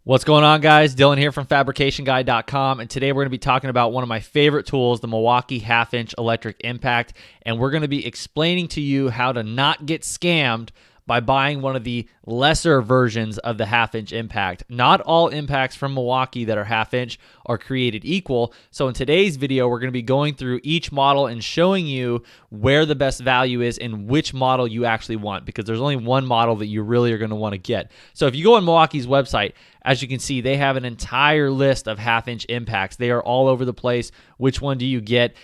What's going on, guys? Dylan here from fabricationguy.com, and today we're going to be talking about one of my favorite tools, the Milwaukee half-inch electric impact, and we're going to be explaining to you how to not get scammed by buying one of the lesser versions of the half-inch impact. Not all impacts from Milwaukee that are half-inch are created equal, so in today's video, we're going to be going through each model and showing you where the best value is and which model you actually want, because there's only one model that you really are going to want to get. So if you go on Milwaukee's website, as you can see, they have an entire list of half-inch impacts. They are all over the place. Which one do you get?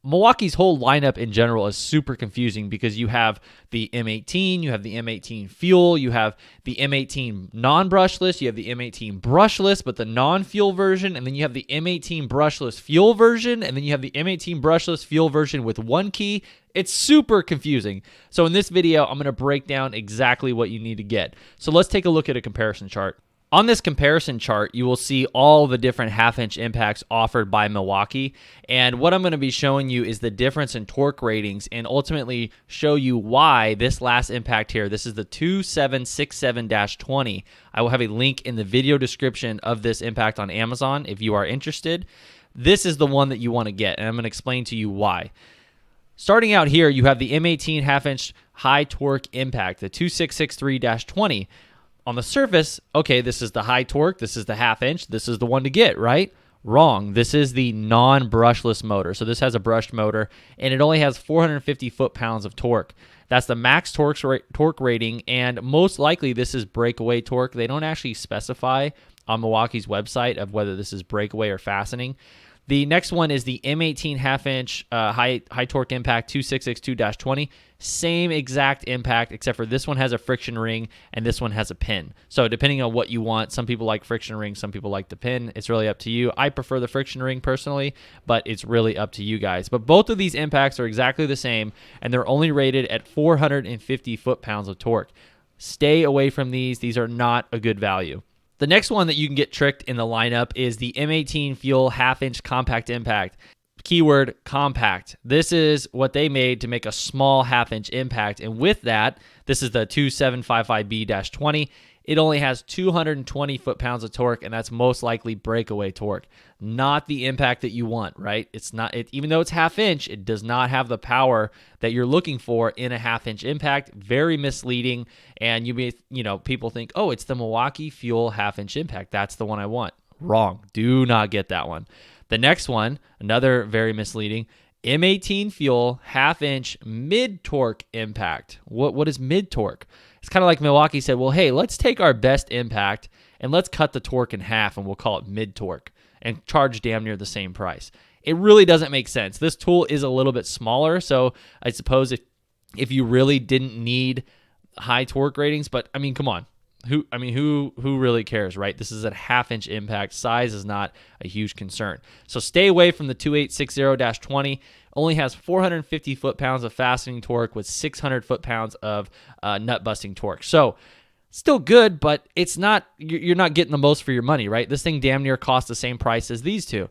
Milwaukee's whole lineup in general is super confusing because you have the M18, you have the M18 Fuel, you have the M18 non-brushless, you have the M18 brushless, but the non-fuel version, and then you have the M18 brushless fuel version, and then you have the M18 brushless fuel version with one key. It's super confusing. So in this video, I'm going to break down exactly what you need to get. So let's take a look at a comparison chart. On this comparison chart, you will see all the different half-inch impacts offered by Milwaukee, and what I'm going to be showing you is the difference in torque ratings and ultimately show you why this last impact here, this is the 2767-20. I will have a link in the video description of this impact on Amazon if you are interested. This is the one that you want to get, and I'm going to explain to you why. Starting out here, you have the M18 half-inch high torque impact, the 2663-20. On the surface, okay, this is the high torque, this is the half inch, this is the one to get, right? Wrong. This is the non-brushless motor. So this has a brushed motor, and it only has 450 foot-pounds of torque. That's the max torque rating, and most likely this is breakaway torque. They don't actually specify on Milwaukee's website of whether this is breakaway or fastening. The next one is the M18 half-inch high torque impact 2662-20. Same exact impact, except for this one has a friction ring and this one has a pin. So depending on what you want, some people like friction rings, some people like the pin. It's really up to you. I prefer the friction ring personally, but it's really up to you guys. But both of these impacts are exactly the same, and they're only rated at 450 foot-pounds of torque. Stay away from these. These are not a good value. The next one that you can get tricked in the lineup is the M18 Fuel half-inch compact impact. Keyword compact. This is what they made to make a small half-inch impact, and with that, this is the 2755B-20. It only has 220 foot-pounds of torque, and that's most likely breakaway torque. Not the impact that you want, right? It's not. Even though it's half-inch, it does not have the power that you're looking for in a half-inch impact. Very misleading, and people think, oh, it's the Milwaukee Fuel half-inch impact. That's the one I want. Wrong. Do not get that one. The next one, another very misleading, M18 Fuel half-inch mid-torque impact. What is mid-torque? It's kind of like Milwaukee said, well, hey, let's take our best impact and let's cut the torque in half and we'll call it mid-torque and charge damn near the same price. It really doesn't make sense. This tool is a little bit smaller, so I suppose if you really didn't need high torque ratings, but I mean, come on. Who really cares, right? This is a half-inch impact. Size is not a huge concern. So stay away from the 2860-20. Only has 450 foot-pounds of fastening torque with 600 foot-pounds of nut-busting torque. So still good, but it's not. You're not getting the most for your money, right? This thing damn near costs the same price as these two.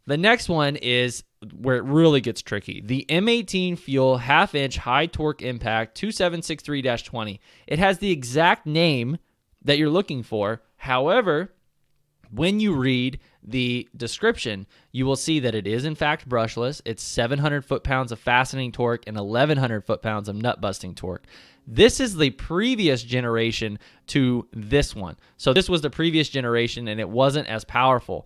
The next one is where it really gets tricky. The M18 Fuel half-inch high torque impact 2763-20. It has the exact name that you're looking for. However, when you read the description, you will see that it is in fact brushless. It's 700 foot-pounds of fastening torque and 1,100 foot-pounds of nut-busting torque. This is the previous generation to this one. So this was the previous generation, and it wasn't as powerful.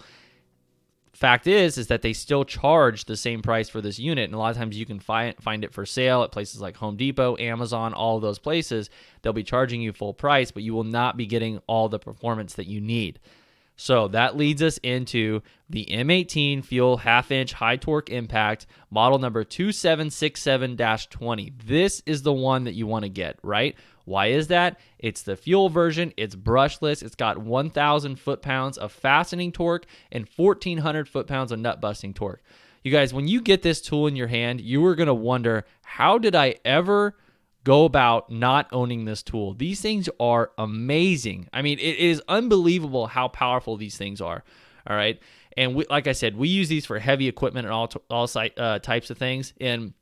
Fact is that they still charge the same price for this unit, and a lot of times you can find it for sale at places like Home Depot, Amazon, all of those places. They'll be charging you full price, but you will not be getting all the performance that you need. So that leads us into the M18 Fuel half-inch high torque impact, model number 2767-20. This is the one that you want to get, right? Why is that? It's the fuel version. It's brushless. It's got 1,000 foot-pounds of fastening torque and 1,400 foot-pounds of nut-busting torque. You guys, when you get this tool in your hand, you are going to wonder, how did I ever go about not owning this tool? These things are amazing. I mean, it is unbelievable how powerful these things are. All right. And like I said, we use these for heavy equipment and all types of things, and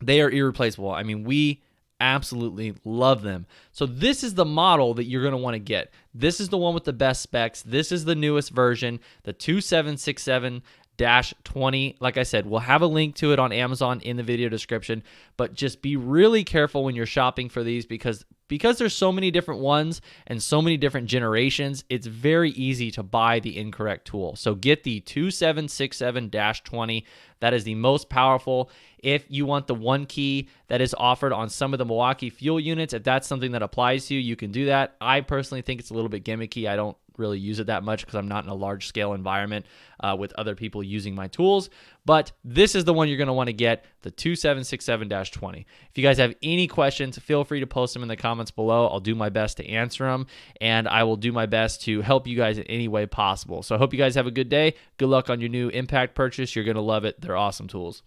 they are irreplaceable. I mean, we Absolutely love them. So this is the model that you're going to want to get. This is the one with the best specs. This is the newest version, the 2767-20. Like I said, we'll have a link to it on Amazon in the video description, but just be really careful when you're shopping for these because there's so many different ones and so many different generations, it's very easy to buy the incorrect tool. So get the 2767-20. That is the most powerful. If you want the one key that is offered on some of the Milwaukee fuel units, if that's something that applies to you, you can do that. I personally think it's a little bit gimmicky. I don't really use it that much because I'm not in a large scale environment with other people using my tools. But this is the one you're going to want to get, the 2767-20. If you guys have any questions, feel free to post them in the comments below. I'll do my best to answer them, and I will do my best to help you guys in any way possible. So I hope you guys have a good day. Good luck on your new impact purchase. You're going to love it. They're awesome tools.